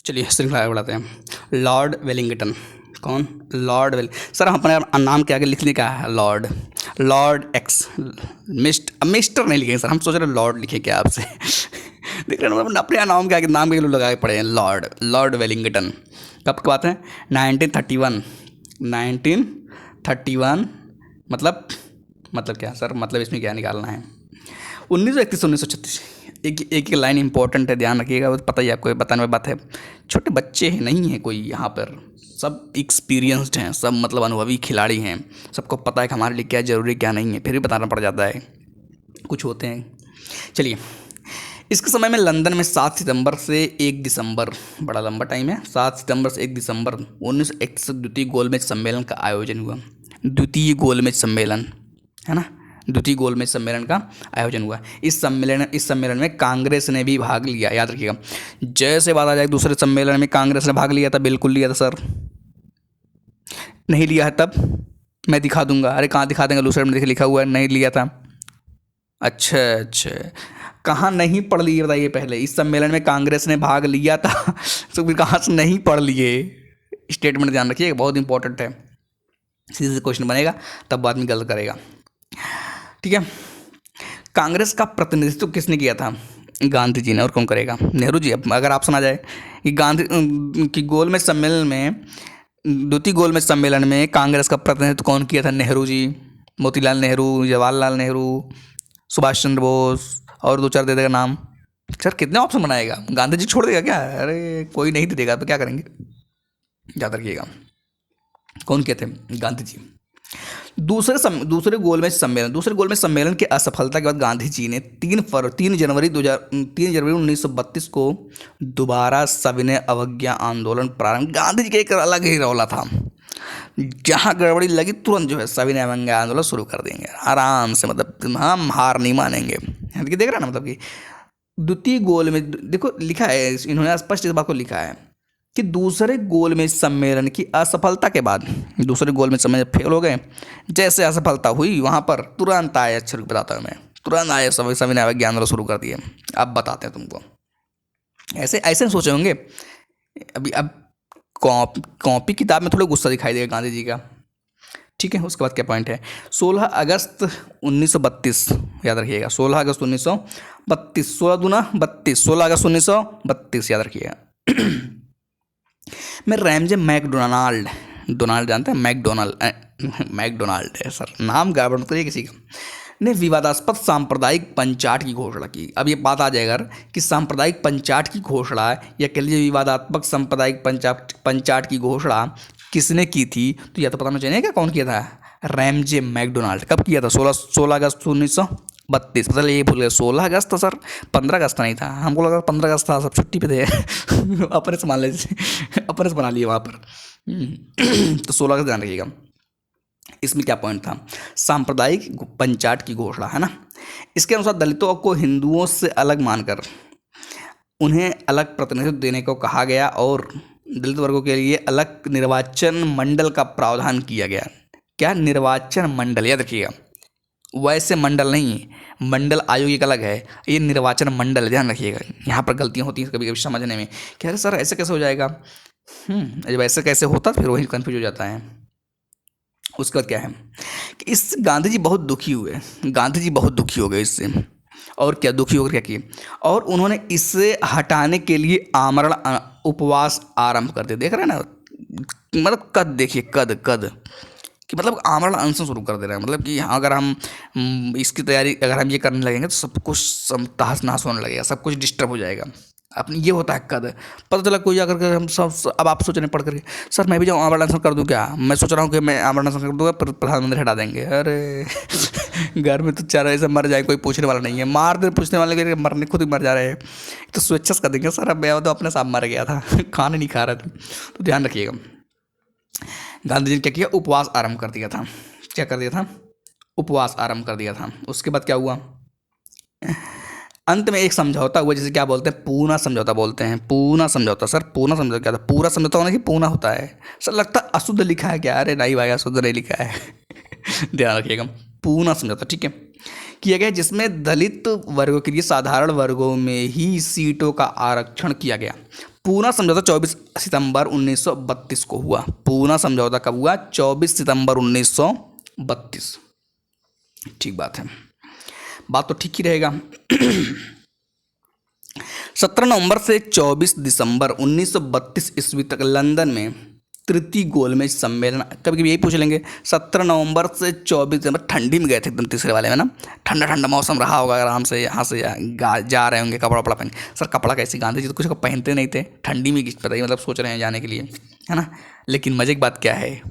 चलिए श्रृंखला आगे बढ़ाते हैं। लॉर्ड वेलिंगटन, कौन? लॉर्ड वेल सर हम अपने नाम के आगे लिखने का है लॉर्ड, लॉर्ड एक्स, मिस्टर नहीं लिखेंगे सर, हम सोच रहे लॉर्ड लिखे क्या आपसे देख रहे हैं मतलब अपने नाम के आगे लोग लगा के पड़े हैं लॉर्ड, लॉर्ड वेलिंगटन। कब की बात है? 1931, 1931 मतलब क्या सर, मतलब इसमें क्या निकालना है? 1931 1936। एक लाइन इंपॉर्टेंट है, ध्यान रखिएगा, वो पता ही आपको, बताने वाली बात है। छोटे बच्चे हैं, नहीं है कोई यहाँ पर, सब एक्सपीरियंस्ड हैं, सब मतलब अनुभवी खिलाड़ी हैं, सबको पता है कि हमारे लिए क्या ज़रूरी क्या नहीं है, फिर भी बताना पड़ जाता है, कुछ होते हैं। चलिए, इसके समय में लंदन में 7 सितंबर से 1 दिसंबर, बड़ा लंबा टाइम है, 7 सितंबर से 1 दिसंबर 1961 द्वितीय गोलमेज सम्मेलन का आयोजन हुआ। द्वितीय गोलमेज सम्मेलन है ना, द्वितीय गोलमेज सम्मेलन का आयोजन हुआ। इस सम्मेलन में कांग्रेस ने भी भाग लिया, याद रखिएगा। जैसे बात आ जाए दूसरे सम्मेलन में कांग्रेस ने भाग लिया था, बिल्कुल लिया था सर, नहीं लिया है तब मैं दिखा दूंगा। अरे कहाँ दिखा देंगे, दूसरे में लिखा हुआ है नहीं लिया था। अच्छा, कहाँ नहीं पढ़ लिए बताइए पहले? इस सम्मेलन में कांग्रेस ने भाग लिया था तो फिर कहाँ से नहीं पढ़ लिए? स्टेटमेंट ध्यान रखिए, बहुत इंपॉर्टेंट है, सीधे से क्वेश्चन बनेगा तब बाद में गलत करेगा, ठीक है। कांग्रेस का प्रतिनिधित्व किसने किया था? गांधी जी ने, और कौन करेगा? नेहरू जी। अब अगर आप सुना जाए कि गांधी की गोलमेज सम्मेलन में, द्वितीय गोलमेज सम्मेलन में कांग्रेस का प्रतिनिधित्व कौन किया था? नेहरू जी, मोतीलाल नेहरू, जवाहरलाल नेहरू, सुभाष चंद्र बोस, और 2-4 दे देगा नाम। सर कितने ऑप्शन बनाएगा? गांधी जी छोड़ देगा क्या? अरे कोई नहीं देगा तो क्या करेंगे, याद रखिएगा। कौन किए थे? गांधी जी। दूसरे गोलमेज सम्मेलन की असफलता के बाद गांधी जी ने 3 जनवरी 1932 को दोबारा सविनय अवज्ञा आंदोलन प्रारंभ। गांधी जी का एक अलग ही रौला था, जहां गड़बड़ी लगी तुरंत जो है सविनय अवज्ञा आंदोलन शुरू कर देंगे आराम से, मतलब हम हार नहीं मानेंगे। देख रहे हैं ना, मतलब कि द्वितीय गोलमेज, देखो लिखा है, इन्होंने स्पष्ट इस बात को लिखा है कि दूसरे गोलमेज सम्मेलन की असफलता के बाद, दूसरे गोलमेज सम्मेलन फेल हो गए, जैसे असफलता हुई वहाँ पर तुरंत आए, अच्छा बताता हूँ मैं, तुरंत आए सविनय अवज्ञा आंदोलन शुरू कर दिए। अब बताते हैं तुमको, ऐसे ऐसे सोचे होंगे अभी। अब कॉपी किताब में थोड़ा गुस्सा दिखाई देगा गांधी जी का, ठीक है। उसके बाद क्या पॉइंट है? 16 अगस्त 1932, याद रखिएगा, 16 अगस्त 1932, 16 दूना 32, 16 अगस्त 1932 याद रखिएगा मैं रैमजे मैकडोनाल्ड, डोनाल्ड जानते हैं, मैकडोनाल्ड है सर, नाम गड़बड़ तो है किसी का, ने विवादास्पद सांप्रदायिक पंचाट की घोषणा की। अब ये बात आ जाएगा कि सांप्रदायिक पंचाट की घोषणा, या कह लीजिए विवादात्मक सांप्रदायिक पंचाट की घोषणा किसने की थी? तो यह तो पता नहीं चाहिए क्या कौन किया था? Ramsay MacDonald. कब किया था? 16 अगस्त 1932। मतलब ये भूल गए, 16 अगस्त था सर, 15 अगस्त नहीं था, हमको लगा 15 अगस्त था, सब छुट्टी पे थे अपने से मान लीजिए, अपने से बना लिए वहाँ पर तो 16 अगस्त ध्यान रखिएगा। इसमें क्या पॉइंट था? सांप्रदायिक पंचाट की घोषणा, है ना। इसके अनुसार दलितों को हिंदुओं से अलग मानकर उन्हें अलग प्रतिनिधित्व देने को कहा गया, और दलित वर्गों के लिए अलग निर्वाचन मंडल का प्रावधान किया गया। क्या? निर्वाचन मंडल, याद रखिएगा, वैसे मंडल नहीं, मंडल आयोग एक अलग है, ये निर्वाचन मंडल, ध्यान रखिएगा। यहाँ पर गलतियाँ होती हैं कभी कभी समझने में, क्या है सर ऐसे कैसे हो जाएगा, जब ऐसे कैसे होता फिर वही कन्फ्यूज हो जाता है। उसके बाद क्या है कि इस गांधी जी बहुत दुखी हुए, गांधी जी बहुत दुखी हो गए इससे, और क्या दुखी होकर क्या किए, और उन्होंने इसे हटाने के लिए आमरण उपवास आरंभ कर दिया। देख रहे हैं ना, मतलब कद देखिए, कद कि मतलब आमरण अनशन शुरू कर दे रहे हैं, मतलब कि अगर हम इसकी तैयारी अगर हम ये करने लगेंगे तो सब कुछ तहस नहस होने लगेगा, सब कुछ डिस्टर्ब हो जाएगा। अपनी ये होता है कद। पता चला कोई जाकर के हम सब, अब आप सोच रहे पढ़ करके सर मैं भी जाऊँ आमरण अनशन कर दूँ क्या? मैं सोच रहा हूँ कि मैं आमरण अनशन कर दूँगा, प्रधानमंत्री हटा देंगे। अरे घर में तो चार ऐसे मर जाए, कोई पूछने वाला नहीं है, मार दे पूछने वाले के, मरने खुद ही मर जा रहे हैं, तो स्वेच्छा से कर देंगे। सर अब मैं तो अपने साथ मर गया था खाने नहीं खा रहे थे, तो ध्यान रखिएगा। गांधी जी ने क्या किया? उपवास आरंभ कर दिया था। क्या कर दिया था? उपवास आरंभ कर दिया था। उसके बाद क्या हुआ? अंत में एक समझौता हुआ, जिसे क्या बोलते हैं? पूना समझौता बोलते हैं। पूना समझौता। सर पूना समझौता क्या था? पूरा समझौता होना कि पूना होता है? सर लगता है अशुद्ध लिखा है क्या? अरे नहीं भाई, अशुद्ध नहीं लिखा है ध्यान रखिएगा, पूना समझौता, ठीक है, किया गया, जिसमें दलित वर्गों के लिए साधारण वर्गों में ही सीटों का आरक्षण किया गया। पूना समझौता 24 सितंबर 1932 को हुआ। पूना समझौता कब हुआ? 24 सितंबर 1932। ठीक बात है, बात तो ठीक ही रहेगा। 17 नवंबर से 24 दिसंबर 1932 ईस्वी तक लंदन में तृतीय गोलमेज सम्मेलन, कभी कभी यही पूछ लेंगे 17 नवंबर से 24 दिसंबर, ठंडी में गए थे एकदम तीसरे वाले में ना, ठंडा ठंडा मौसम रहा होगा, आराम से यहाँ से जा रहे होंगे, कपड़ा वपड़ा पहन। सर कपड़ा कैसे, गांधी जी तो कुछ पहनते नहीं थे, ठंडी में पता ही मतलब सोच रहे हैं जाने के लिए, है ना। लेकिन मजे की बात क्या है,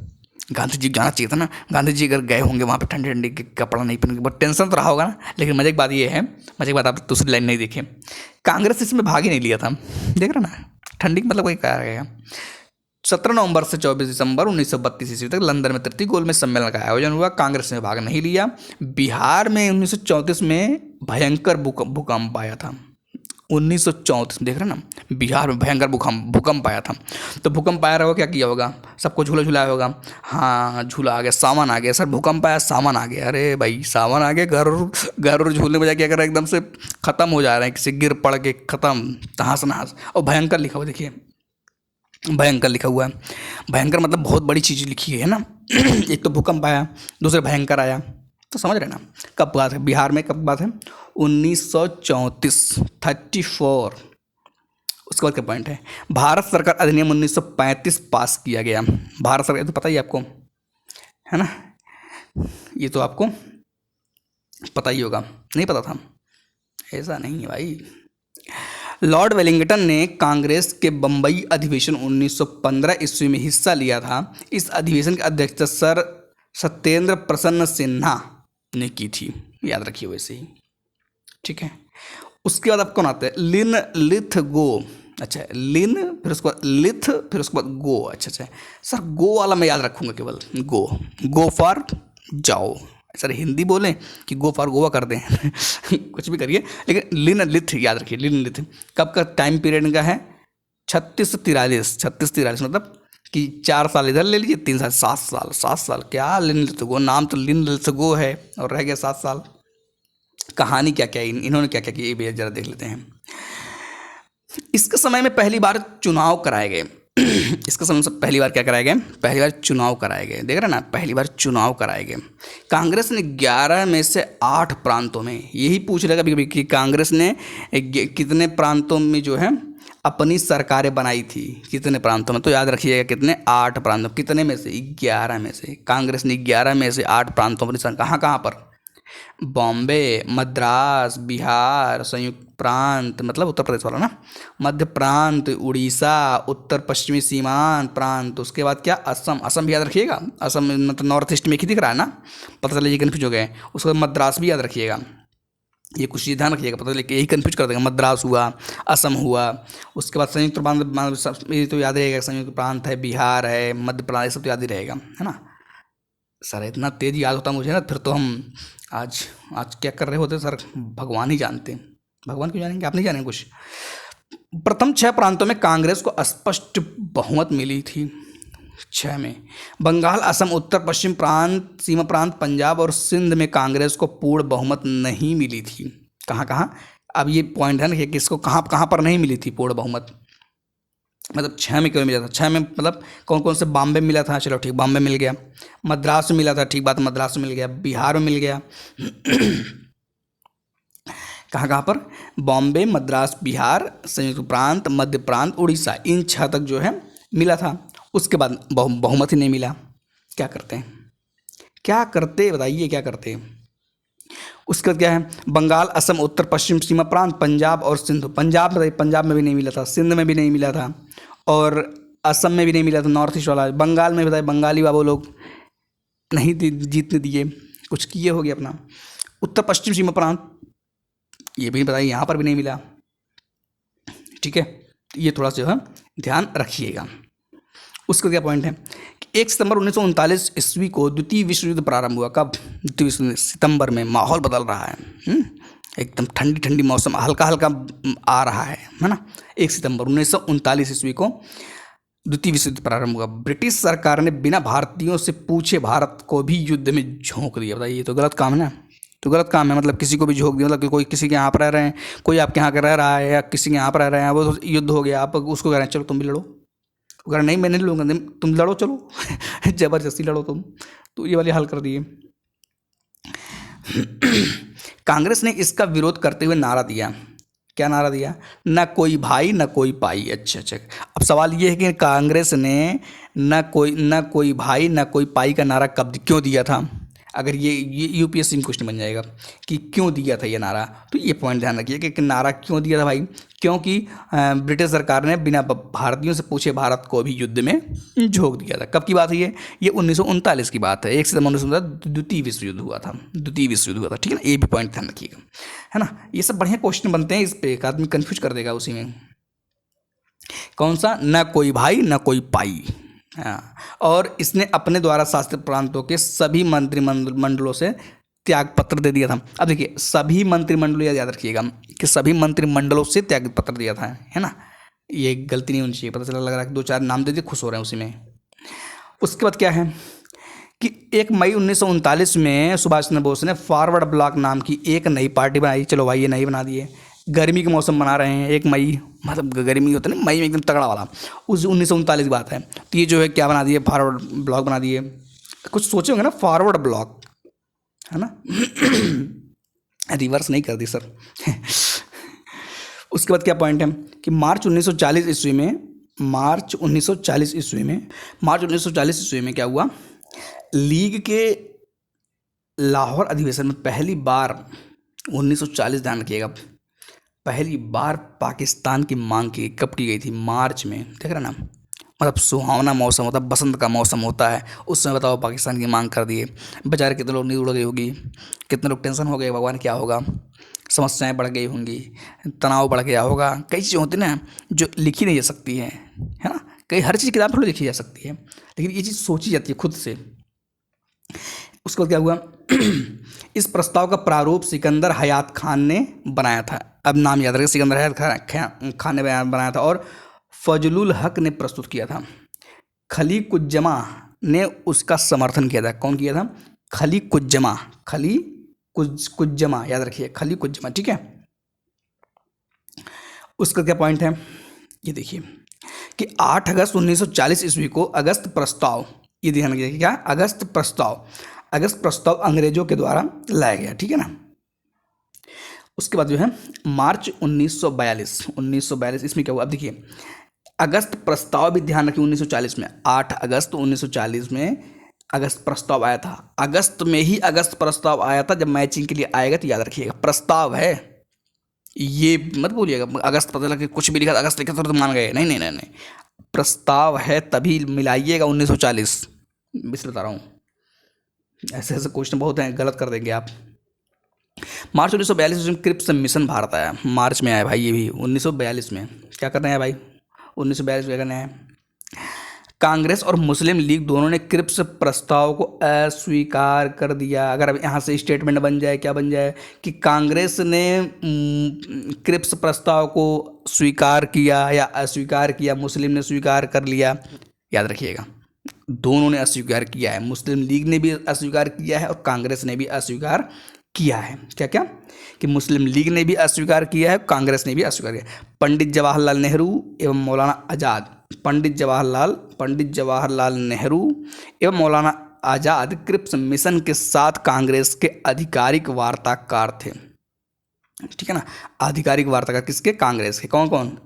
गांधी जी जाना चाहिए था ना, गांधी जी अगर गए होंगे वहाँ पे ठंडी ठंडी कपड़ा नहीं पहन के, बहुत टेंशन तो रहा होगा ना। लेकिन मजे की बात ये है, मजे की बात आप दूसरी लाइन नहीं देखे, कांग्रेस इसमें भाग ही नहीं लिया था, देख रहे ना, ठंडी मतलब कोई कहा गया। 17 नवंबर से 24 दिसंबर 1932 ईस्वी तक लंदन में तृतीय गोलमेज सम्मेलन का आयोजन हुआ। कांग्रेस ने भाग नहीं लिया। बिहार में 1934 में भयंकर भूकंप आया था। 1934 देख रहे ना, बिहार में भयंकर भूकंप आया था। तो भूकंप आया होगा, क्या किया होगा, सबको झूला झुलाया होगा। हाँ झूला आ गया, सामान आ गया। सर भूकंप आया, सामान आ गया, अरे भाई सामान आ गया, घर और झूलने में जाके अगर एकदम से खत्म हो जा रहे हैं, किसी गिर पड़ के खत्म तहास नहास। और भयंकर लिखा हुआ देखिए, भयंकर लिखा हुआ है। भयंकर मतलब बहुत बड़ी चीज़ लिखी है ना। एक तो भूकंप आया, दूसरे भयंकर आया, तो समझ रहे ना कब बात है, बिहार में कब बात है, 1934 34। उसके बाद क्या पॉइंट है, भारत सरकार अधिनियम 1935 पास किया गया। भारत सरकार तो पता ही आपको, है ना, ये तो आपको पता ही होगा, नहीं पता था, ऐसा नहीं है भाई। लॉर्ड वेलिंगटन ने कांग्रेस के बम्बई अधिवेशन 1915 ईस्वी में हिस्सा लिया था। इस अधिवेशन की अध्यक्षता सर सत्येंद्र प्रसन्न सिन्हा ने की थी, याद रखिए वैसे ही, ठीक है। उसके बाद आप कौन आते हैं, लिन लिथ गो, अच्छा लिन फिर उसके बाद लिथ फिर उसके बाद गो, अच्छा सर गो वाला मैं याद रखूंगा केवल, गो फॉर जाओ। सर हिंदी बोलें कि गो फॉर गोवा कर दें कुछ भी करिए, लेकिन लिन लिथ याद रखिए। लिन लिथ कब का टाइम पीरियड का है, 36 से 43 मतलब कि 4 साल इधर ले लीजिए, 3 साल, 7 साल क्या लिन लिथ गो, नाम तो लिन लिथ गो है और रह गया 7 साल। कहानी क्या क्या इन्होंने क्या क्या की, ये भी जरा देख लेते हैं। इसके समय में पहली बार चुनाव कराए गए। इसका समय से पहली बार क्या कराए गए, पहली बार चुनाव कराए गए, देख रहे ना, पहली बार चुनाव कराए गए। कांग्रेस ने 11 में से 8 प्रांतों में, यही पूछ रहेगा कभी कि कांग्रेस ने कितने प्रांतों में जो है अपनी सरकारें बनाई थी, कितने प्रांतों में, तो याद रखिएगा कितने, 8 प्रांतों, कितने में से, 11 में से। कांग्रेस ने 11 में से 8 प्रांतों पर, कहाँ कहाँ पर, बॉम्बे, मद्रास, बिहार, संयुक्त प्रांत मतलब उत्तर प्रदेश वाला ना, मध्य प्रांत, उड़ीसा, उत्तर पश्चिमी सीमांत प्रांत, उसके बाद क्या, असम। असम भी याद रखिएगा, असम मतलब नॉर्थ ईस्ट में एक ही दिख रहा है ना, पता चले ये कन्फ्यूज हो गए। उसके बाद मद्रास भी याद रखिएगा, ये कुछ ध्यान रखिएगा, पता चले कि यही कन्फ्यूज कर देगा, मद्रास हुआ, असम हुआ। उसके बाद संयुक्त प्रांत, ये तो याद रहेगा, संयुक्त प्रांत है, बिहार है, मध्य प्रदेश, ये सब तो याद ही रहेगा, है ना। सर इतना तेज याद होता मुझे ना, फिर तो हम आज क्या कर रहे होते सर, भगवान ही जानते हैं। भगवान क्यों जानेंगे, आप नहीं जानेंगे कुछ। प्रथम 6 प्रांतों में कांग्रेस को स्पष्ट बहुमत मिली थी, 6 में। बंगाल, असम, उत्तर पश्चिम प्रांत, सीमा प्रांत, पंजाब और सिंध में कांग्रेस को पूर्ण बहुमत नहीं मिली थी। कहाँ कहाँ, अब ये पॉइंट है ना कि किसको कहाँ पर नहीं मिली थी पूर्ण बहुमत, मतलब 6 में क्यों मिला था, 6 में मतलब कौन कौन से, बॉम्बे में मिला था, चलो ठीक, बॉम्बे मिल गया, मद्रास में मिला था, ठीक बात, मद्रास में मिल गया, बिहार में मिल गया कहाँ कहाँ पर, बॉम्बे, मद्रास, बिहार, संयुक्त प्रांत, मध्य प्रांत, उड़ीसा, इन 6 तक जो है मिला था। उसके बाद बहुमत ही नहीं मिला, क्या करते हैं, क्या करते बताइए, क्या करते। उसके बाद क्या है, बंगाल, असम, उत्तर पश्चिम सीमा प्रांत, पंजाब और सिंध। पंजाब में भी नहीं मिला था, सिंध में भी नहीं मिला था, और असम में भी नहीं मिला था, नॉर्थ ईस्ट वाला। बंगाल में बताए, बंगाली बाबू लोग नहीं जीतने दिए, कुछ किए हो गया अपना। उत्तर पश्चिम सीमा प्रांत, ये भी बताइए, यहाँ पर भी नहीं मिला, ठीक है, ये थोड़ा सा जो है ध्यान रखिएगा। उसका क्या पॉइंट है कि 1 सितंबर 1939 ईस्वी को द्वितीय विश्व युद्ध प्रारंभ हुआ। कब, द्वितीय विश्व युद्ध, सितंबर में। माहौल बदल रहा है, एकदम ठंडी ठंडी मौसम, हल्का हल्का आ रहा है ना। 1 सितंबर 1939 ईस्वी को द्वितीय विश्व युद्ध प्रारंभ हुआ। ब्रिटिश सरकार ने बिना भारतीयों से पूछे भारत को भी युद्ध में झोंक दिया। बताइए, ये तो गलत काम है ना। तो गलत काम है, मतलब किसी को भी झोंक दिया, मतलब कि कोई किसी के यहाँ पर रह रहे हैं, कोई आपके यहाँ का रह रहा है या किसी के यहाँ पर रह रहे हैं, वो तो युद्ध हो गया, आप उसको कह रहे हैं चलो तुम भी लड़ो, वो कह रहे नहीं मैं नहीं लड़ूंगा, नहीं, तुम लड़ो चलो जबरदस्ती लड़ो तुम। तो ये वाले हल कर दिए। कांग्रेस ने इसका विरोध करते हुए नारा दिया, क्या नारा दिया? न कोई भाई न कोई पाई। अच्छा अच्छा, अब सवाल ये है कि कांग्रेस ने न कोई भाई न कोई पाई का नारा कब क्यों दिया था? अगर ये यूपीएससी में क्वेश्चन बन जाएगा कि क्यों दिया था ये नारा, तो ये पॉइंट ध्यान रखिए कि नारा क्यों दिया था भाई? क्योंकि ब्रिटिश सरकार ने बिना भारतीयों से पूछे भारत को भी युद्ध में झोंक दिया था। कब की बात है ये 1939 की बात है। 1 सितंबर 1939 द्वितीय विश्व युद्ध हुआ था, द्वितीय विश्व युद्ध हुआ था, ठीक है ना। ये भी पॉइंट ध्यान रखिएगा, है ना। ये सब बढ़िया क्वेश्चन बनते हैं, इस पे एक आदमी कन्फ्यूज कर देगा उसी में। कौन सा? न कोई भाई न कोई पाई। हाँ, और इसने अपने द्वारा शासित प्रांतों के सभी मंत्रिमंडलों से त्याग पत्र दे दिया था। अब देखिए सभी मंत्रिमंडल, याद रखिएगा कि सभी मंत्रिमंडलों से त्याग पत्र दिया था, है ना। ये गलती नहीं होनी चाहिए। पता चला लग रहा है कि 2-4 नाम दे दिए, खुश हो रहे हैं उसी में। उसके बाद क्या है कि 1 मई 1939 में सुभाष चंद्र बोस ने फॉरवर्ड ब्लॉक नाम की एक नई पार्टी बनाई। चलो भाई ये नई बना दिए, गर्मी के मौसम बना रहे हैं, 1 मई, मतलब गर्मी होता है ना, मई में एकदम तगड़ा वाला, उस 1939 की बात है। तो ये जो है क्या बना दिए? फॉरवर्ड ब्लॉक बना दिए। कुछ सोचे होंगे ना, फॉरवर्ड ब्लॉक, है ना। रिवर्स नहीं कर दी सर। उसके बाद क्या पॉइंट है कि मार्च 1940 ईस्वी में क्या हुआ? लीग के लाहौर अधिवेशन में पहली बार 1940, ध्यान रखिएगा, पहली बार पाकिस्तान की मांग की कब की गई थी? मार्च में। देख रहे ना, मतलब सुहावना मौसम होता है, बसंत का मौसम होता है, उस समय बताओ पाकिस्तान की मांग कर दिए। बेचारे कितने लोग नींद उड़ गई होगी, कितने लोग टेंशन हो गए, भगवान क्या होगा, समस्याएं बढ़ गई होंगी, तनाव बढ़ गया होगा। कई चीज़ें होती हैं ना जो लिखी नहीं जा सकती है ना। कई हर चीज़ किताब थोड़ी लिखी जा सकती है, लेकिन ये चीज़ सोची जाती है खुद से। उसके बाद क्या हुआ? इस प्रस्ताव का प्रारूप सिकंदर हयात खान ने बनाया था। अब नाम याद रखिए, सिकंदर हयात खान ने बनाया था और फजलुल हक ने प्रस्तुत किया था। खलीकुज्जमा ने उसका समर्थन किया था। कौन किया था? खलीकुज्जमा, कुज्जमा, याद रखिए, खलीकुज्जमा, ठीक है। उसका क्या पॉइंट है ये देखिए कि 8 अगस्त 1940 ईस्वी को अगस्त प्रस्ताव, ये ध्यान रखिए क्या? अगस्त प्रस्ताव अंग्रेजों के द्वारा लाया गया, ठीक है ना। उसके बाद जो है मार्च 1942 इसमें क्या हुआ? अब देखिए अगस्त प्रस्ताव भी ध्यान रखिए 1940 में, 8 अगस्त 1940 में अगस्त प्रस्ताव आया था। अगस्त में ही अगस्त प्रस्ताव आया था। जब मैचिंग के लिए आएगा तो याद रखिएगा प्रस्ताव है, ये मत बोलिएगा अगस्त पता लगा कि कुछ भी लिखा अगस्त लिखा तो मान गए, नहीं नहीं नहीं नहीं, प्रस्ताव है तभी मिलाइएगा 1940, इसलिए बता रहा हूँ। ऐसे ऐसे क्वेश्चन बहुत हैं, गलत कर देंगे आप। मार्च 1942 में क्रिप्स मिशन भारत आया, मार्च में आया भाई, ये भी 1942 में। क्या करना है भाई 1942 में? करना है कांग्रेस और मुस्लिम लीग दोनों ने क्रिप्स प्रस्ताव को अस्वीकार कर दिया। अगर अब यहाँ से स्टेटमेंट बन जाए, क्या बन जाए कि कांग्रेस ने क्रिप्स प्रस्ताव को स्वीकार किया या अस्वीकार किया, मुस्लिम ने स्वीकार कर लिया। याद रखिएगा दोनों ने अस्वीकार किया है, मुस्लिम लीग ने भी अस्वीकार किया है और कांग्रेस ने भी अस्वीकार किया है। क्या क्या? कि मुस्लिम लीग ने भी अस्वीकार किया है, कांग्रेस ने भी अस्वीकार किया। पंडित जवाहरलाल नेहरू एवं मौलाना आज़ाद, पंडित जवाहरलाल नेहरू एवं मौलाना आज़ाद क्रिप्स मिशन के साथ कांग्रेस के आधिकारिक वार्ताकार थे, ठीक है ना। आधिकारिक वार्ताकार किसके? कांग्रेस के। कौन कौन?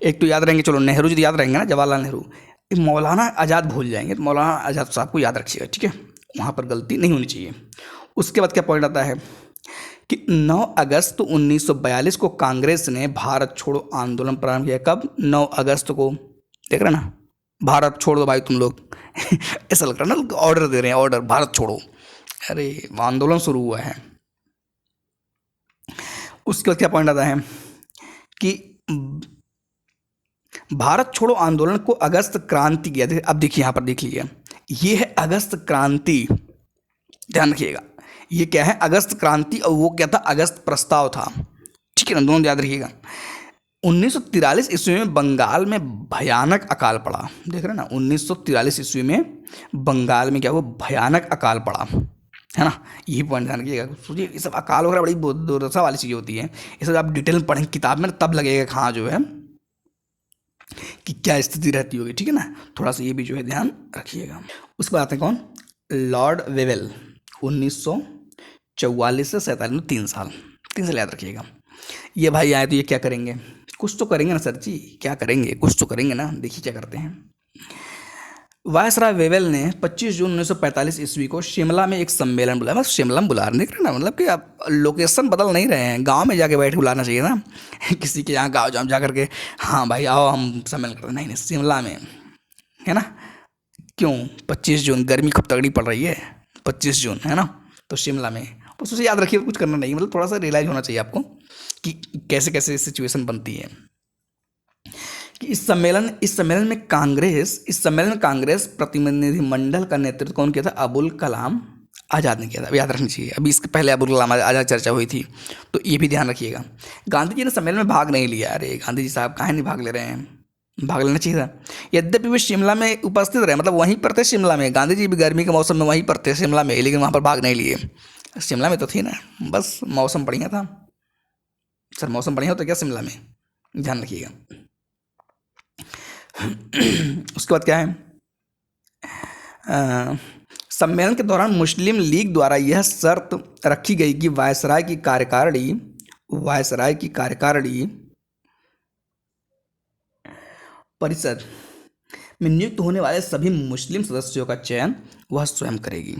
एक तो याद रहेंगे, चलो नेहरू जी याद रहेंगे ना, जवाहरलाल नेहरू। मौलाना आज़ाद भूल जाएंगे, तो मौलाना आज़ाद साहब को याद रखिएगा, ठीक है, वहाँ पर गलती नहीं होनी चाहिए। उसके बाद क्या पॉइंट आता है कि 9 अगस्त 1942 को कांग्रेस ने भारत छोड़ो आंदोलन प्रारंभ किया। कब? 9 अगस्त को। देख रहे ना, भारत छोड़ दो भाई तुम लोग। ऐसा लग रहा है ना ऑर्डर दे रहे हैं, ऑर्डर भारत छोड़ो, अरे आंदोलन शुरू हुआ है। उसके बाद क्या पॉइंट आता है कि भारत छोड़ो आंदोलन को अगस्त क्रांति किया। अब देखिए यहाँ पर देख लीजिए, ये है अगस्त क्रांति, ध्यान रखिएगा। ये क्या है? अगस्त क्रांति, और वो क्या था? अगस्त प्रस्ताव था, ठीक है ना, दोनों याद रखिएगा। 1943 ईस्वी में बंगाल में भयानक अकाल पड़ा। देख रहे हैं ना, 1943 ईस्वी में बंगाल में क्या हुआ? भयानक अकाल पड़ा। है ना। यही पॉइंट ध्यान रखिएगा। सोचिए ये सब अकाल वगैरह बड़ी दुर्दशा वाली चीज़ होती है, ये सब आप डिटेल में पढ़ेंगे किताब में, तब लगेगा कि हाँ जो है कि क्या स्थिति रहती होगी, ठीक है ना। थोड़ा सा ये भी जो है ध्यान रखिएगा। उसके बाद आते हैं कौन, लॉर्ड वेवेल, 1944 से 47 में 3 साल, 3 साल याद रखिएगा। ये भाई आए तो ये क्या करेंगे, कुछ तो करेंगे ना सर जी, क्या करेंगे, कुछ तो करेंगे ना। देखिए क्या करते हैं। वायसराय वेवेल ने 25 जून 1945 ईस्वी को शिमला में एक सम्मेलन बुलाया। बस शिमला में बुला रहे, देख रहे ना, मतलब कि आप लोकेशन बदल नहीं रहे हैं, गांव में जाके बैठ बुलाना चाहिए ना किसी के यहाँ गाँव जा करके, हाँ भाई आओ हम सम्मेलन करते हैं, नहीं नहीं शिमला में, है ना। क्यों 25 जून, गर्मी खूब तगड़ी पड़ रही है 25 जून, है ना, तो शिमला में। बस उसे याद रखिए, कुछ करना नहीं, मतलब थोड़ा सा रियलाइज होना चाहिए आपको कि कैसे कैसे सिचुएशन बनती है। कि इस सम्मेलन में कांग्रेस प्रतिनिधिमंडल का नेतृत्व कौन किया था, अबुल कलाम आज़ाद ने किया था। अब याद रखनी चाहिए, अभी इसके पहले अबुल कलाम आज़ाद चर्चा हुई थी, तो ये भी ध्यान रखिएगा। गांधी जी ने सम्मेलन में भाग नहीं लिया। अरे गांधी जी साहब काहे नहीं भाग ले रहे हैं, भाग लेना चाहिए था। यद्यपि वे शिमला में उपस्थित रहे, मतलब वहीं पर थे शिमला में, गांधी जी भी गर्मी के मौसम में वहीं पर थे शिमला में, लेकिन वहाँ पर भाग नहीं लिए। शिमला में तो थी ना, बस मौसम बढ़िया था सर, मौसम बढ़िया होता क्या शिमला में, ध्यान रखिएगा। उसके बाद क्या है, सम्मेलन के दौरान मुस्लिम लीग द्वारा यह शर्त रखी गई कि वायसराय की कार्यकारिणी परिषद में नियुक्त होने वाले सभी मुस्लिम सदस्यों का चयन वह स्वयं करेगी।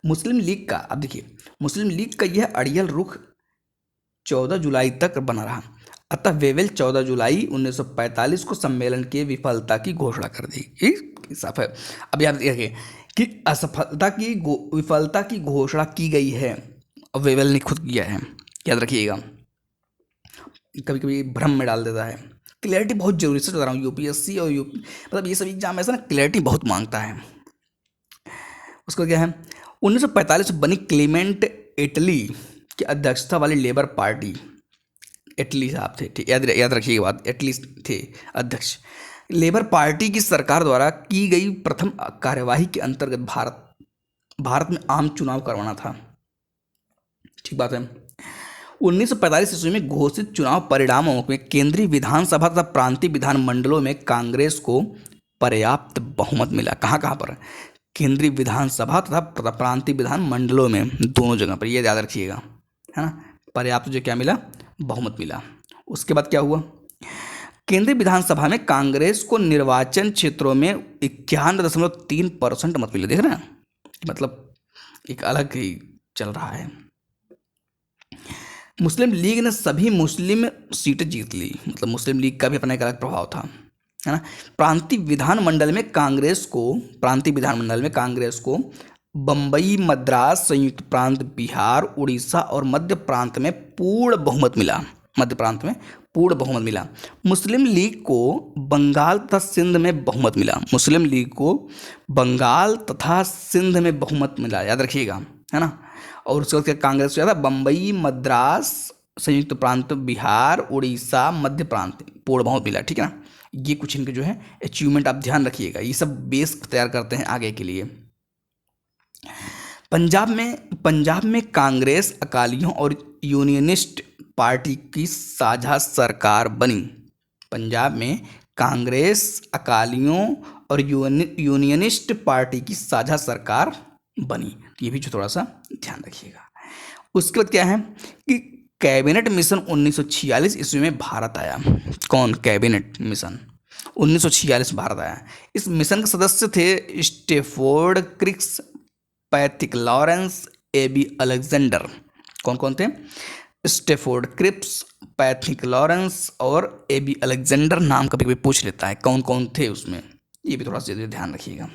मुस्लिम लीग का, अब देखिए, मुस्लिम लीग का यह अड़ियल रुख 14 जुलाई तक बना रहा। अतः वेवेल 14 जुलाई 1945 को सम्मेलन की विफलता की घोषणा कर दी। साफ है। अब याद रखिए कि विफलता की घोषणा की गई है, और वेवेल ने खुद किया है, याद रखिएगा। कभी कभी भ्रम में डाल देता है। क्लैरिटी बहुत जरूरी से बता रहा हूँ, यूपीएससी और मतलब ये सब एग्जाम ऐसा ना क्लैरिटी बहुत मांगता है। उसको क्या है, 1945 में बनी क्लीमेंट इटली की अध्यक्षता वाली लेबर पार्टी, इटली साहब थे, ठीक, याद रखिएगा बात, इटली थे अध्यक्ष। लेबर पार्टी की सरकार द्वारा की गई प्रथम कार्यवाही के अंतर्गत भारत में आम चुनाव करवाना था, ठीक बात है। 1945 ईस्वी में घोषित चुनाव परिणामों में केंद्रीय विधानसभा तथा प्रांतीय विधान मंडलों में कांग्रेस को पर्याप्त बहुमत मिला। कहाँ कहाँ पर, केंद्रीय विधानसभा तथा प्रांतीय विधान मंडलों में, दोनों जगह पर, ये याद रखिएगा, है ना। पर्याप्त जो क्या मिला, बहुमत मिला। उसके बाद क्या हुआ, केंद्रीय विधानसभा में कांग्रेस को निर्वाचन क्षेत्रों में 91.3% मत मिले। देख रहे हैं, मतलब एक अलग ही चल रहा है। मुस्लिम लीग ने सभी मुस्लिम सीटें जीत ली, मतलब मुस्लिम लीग का भी अपना एक अलग प्रभाव था, है ना। प्रांतीय विधानमंडल में कांग्रेस को बम्बई, मद्रास, संयुक्त प्रांत बिहार, उड़ीसा और मध्य प्रांत में पूर्ण बहुमत मिला। मुस्लिम लीग को बंगाल तथा सिंध में बहुमत मिला, याद रखिएगा, है ना। और उसके बाद कांग्रेस को था बम्बई, मद्रास, संयुक्त प्रांत बिहार, उड़ीसा, मध्य प्रांत पूर्ण बहुमत मिला, ठीक है ना। ये कुछ इनके जो है अचीवमेंट आप ध्यान रखिएगा, ये सब बेस तैयार करते हैं आगे के लिए। पंजाब में कांग्रेस, अकालियों और यूनियनिस्ट पार्टी की साझा सरकार बनी। पंजाब में कांग्रेस, अकालियों और यूनियनिस्ट पार्टी की साझा सरकार बनी, ये भी जो थोड़ा सा ध्यान रखिएगा। उसके बाद क्या है कि कैबिनेट मिशन 1946 ईस्वी में भारत आया। कौन, कैबिनेट मिशन 1946 में भारत आया। इस मिशन के सदस्य थे Stafford Cripps, Pethick Lawrence, A V Alexander. कौन कौन थे, स्टेफोर्ड क्रिप्स, पैथिक लॉरेंस और एबी अलेक्जेंडर। नाम कभी कभी पूछ लेता है कौन कौन थे उसमें, ये भी थोड़ा सा ध्यान रखिएगा।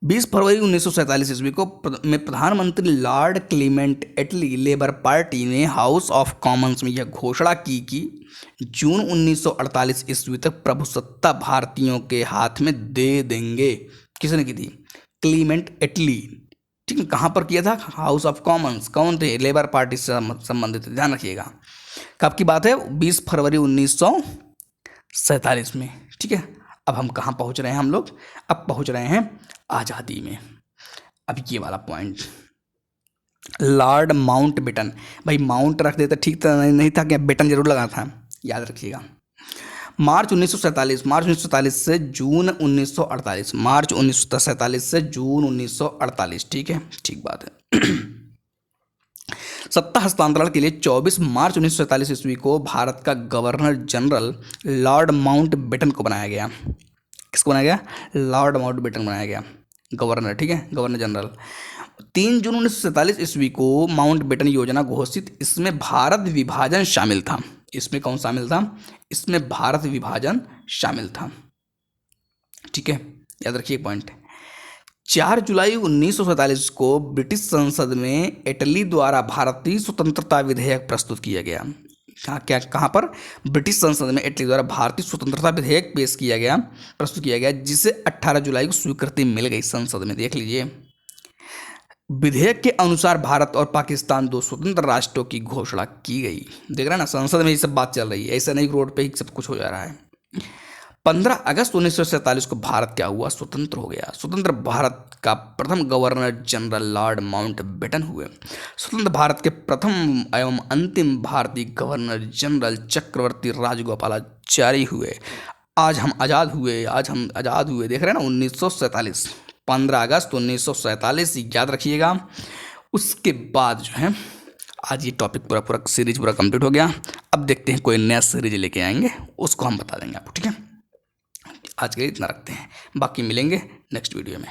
20 फरवरी 1947 ईस्वी को में प्रधानमंत्री लॉर्ड क्लीमेंट एटली लेबर पार्टी ने हाउस ऑफ कॉमन्स में यह घोषणा की कि जून 1948 ईस्वी तक प्रभुसत्ता भारतीयों के हाथ में दे देंगे। किसने की थी, क्लीमेंट एटली, ठीक है। कहाँ पर किया था, हाउस ऑफ कॉमन्स। कौन थे, लेबर पार्टी से संबंधित, ध्यान रखिएगा। कब की बात है, 20 फरवरी 1947 में, ठीक है। अब हम कहाँ पहुँच रहे हैं, हम लोग अब पहुँच रहे हैं आज़ादी में। अब ये वाला पॉइंट, लॉर्ड माउंटबेटन, भाई माउंट रख देते ठीक था, नहीं था क्या, बेटन जरूर लगा था, याद रखिएगा। मार्च 1947 से जून 1948, मार्च 1947 से जून 1948, ठीक है, ठीक बात है। सत्ता हस्तांतरण के लिए 24 मार्च 1947 ईस्वी को भारत का गवर्नर जनरल लॉर्ड माउंटबेटन को बनाया गया। किसको बनाया गया? लॉर्ड माउंटबेटन बनाया गया गवर्नर, ठीक है, गवर्नर जनरल। 3 जून 1947 ईस्वी को माउंटबेटन योजना घोषित, इसमें भारत विभाजन शामिल था। इसमें कौन शामिल था? इसमें भारत विभाजन शामिल था, ठीक है, याद रखिए पॉइंट। 4 जुलाई 1947 को ब्रिटिश संसद में इटली द्वारा भारतीय स्वतंत्रता विधेयक प्रस्तुत किया गया। कहाँ पर? ब्रिटिश संसद में इटली द्वारा भारतीय स्वतंत्रता विधेयक पेश किया गया, प्रस्तुत किया गया, जिसे 18 जुलाई को स्वीकृति मिल गई संसद में। देख लीजिए, विधेयक के अनुसार भारत और पाकिस्तान 2 स्वतंत्र राष्ट्रों की घोषणा की गई। देख रहे हैं ना, संसद में ये सब बात चल रही है, ऐसा नहीं रोड पे ही सब कुछ हो जा रहा है। 15 अगस्त 1947 को भारत क्या हुआ? स्वतंत्र हो गया। स्वतंत्र भारत का प्रथम गवर्नर जनरल लॉर्ड माउंटबेटन हुए। स्वतंत्र भारत के प्रथम एवं अंतिम भारतीय गवर्नर जनरल चक्रवर्ती राजगोपालाचारी हुए। आज हम आज़ाद हुए, देख रहे हैं ना, 1947, 15 अगस्त 1947, याद रखिएगा। उसके बाद जो है आज ये टॉपिक पूरा सीरीज पूरा कंप्लीट हो गया। अब देखते हैं कोई नया सीरीज लेके आएंगे, उसको हम बता देंगे आपको, ठीक है। आज के लिए इतना रखते हैं, बाकी मिलेंगे नेक्स्ट वीडियो में।